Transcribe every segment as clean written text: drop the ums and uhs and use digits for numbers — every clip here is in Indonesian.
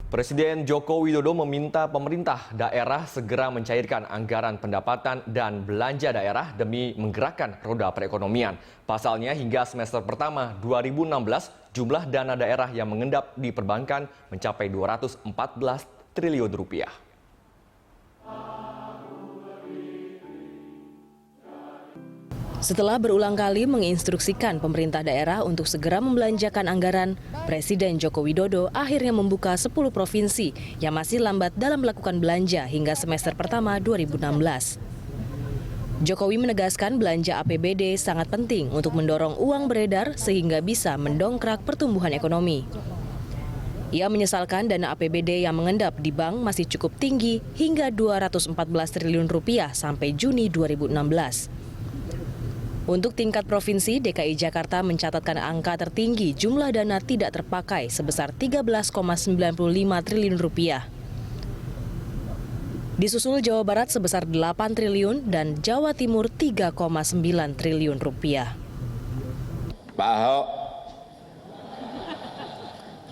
Presiden Joko Widodo meminta pemerintah daerah segera mencairkan anggaran pendapatan dan belanja daerah demi menggerakkan roda perekonomian. Pasalnya hingga semester pertama 2016, jumlah dana daerah yang mengendap di perbankan mencapai 214 triliun rupiah. Setelah berulang kali menginstruksikan pemerintah daerah untuk segera membelanjakan anggaran, Presiden Joko Widodo akhirnya membuka 10 provinsi yang masih lambat dalam melakukan belanja hingga semester pertama 2016. Jokowi menegaskan belanja APBD sangat penting untuk mendorong uang beredar sehingga bisa mendongkrak pertumbuhan ekonomi. Ia menyesalkan dana APBD yang mengendap di bank masih cukup tinggi hingga 214 triliun rupiah sampai Juni 2016. Untuk tingkat provinsi, DKI Jakarta mencatatkan angka tertinggi jumlah dana tidak terpakai sebesar 13,95 triliun rupiah. Disusul Jawa Barat sebesar 8 triliun dan Jawa Timur 3,9 triliun rupiah. Pak Ahok,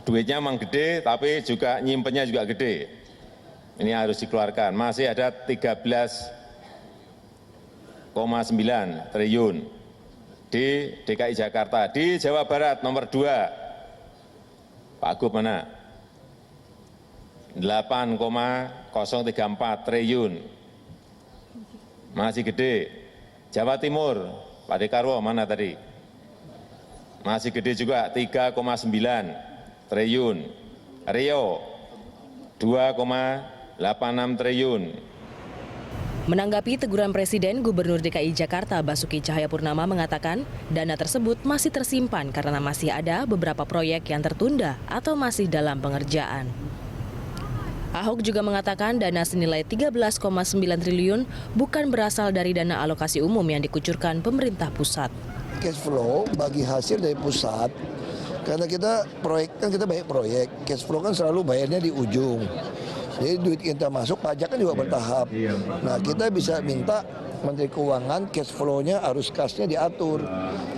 duitnya memang gede, tapi juga nyimpennya juga gede. Ini harus dikeluarkan. Masih ada 13,9 triliun di DKI Jakarta. Di Jawa Barat nomor 2, Pak Gub mana? 8,034 triliun. Masih gede. Jawa Timur, Pak Dekarwo mana tadi? Masih gede juga, 3,9 triliun. Riau, 2,86 triliun. Menanggapi teguran Presiden, Gubernur DKI Jakarta Basuki Cahayapurnama mengatakan dana tersebut masih tersimpan karena masih ada beberapa proyek yang tertunda atau masih dalam pengerjaan. Ahok juga mengatakan dana senilai 13,9 triliun bukan berasal dari dana alokasi umum yang dikucurkan pemerintah pusat. Cash flow bagi hasil dari pusat, karena kita banyak proyek, cash flow kan selalu bayarnya di ujung. Jadi duit kita masuk, pajak kan juga bertahap. Nah, kita bisa minta Menteri Keuangan cash flow-nya, arus kasnya diatur.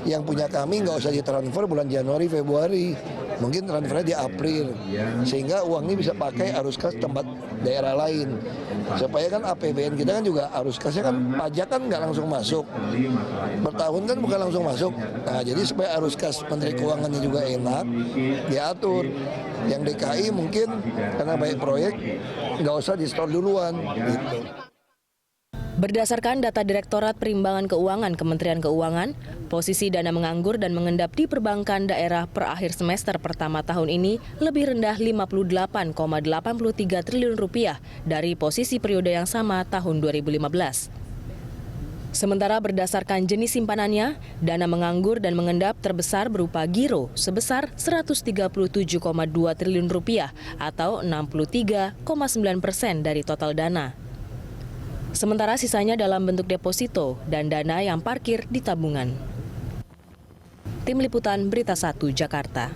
Yang punya kami nggak usah ditransfer bulan Januari, Februari. Mungkin transfernya di April. Sehingga uang ini bisa pakai arus kas tempat daerah lain. Supaya kan APBN kita kan juga arus kasnya kan pajak kan nggak langsung masuk. Bertahun kan bukan langsung masuk. Nah, jadi supaya arus kas Menteri Keuangannya juga enak, diatur. Yang DKI mungkin karena banyak proyek nggak usah di-store duluan gitu. Berdasarkan data Direktorat Perimbangan Keuangan Kementerian Keuangan, posisi dana menganggur dan mengendap di perbankan daerah per akhir semester pertama tahun ini lebih rendah 58,83 triliun rupiah dari posisi periode yang sama tahun 2015. Sementara berdasarkan jenis simpanannya, dana menganggur dan mengendap terbesar berupa giro sebesar 137,2 triliun rupiah atau 63,9% dari total dana. Sementara sisanya dalam bentuk deposito dan dana yang parkir di tabungan. Tim Liputan Berita 1 Jakarta.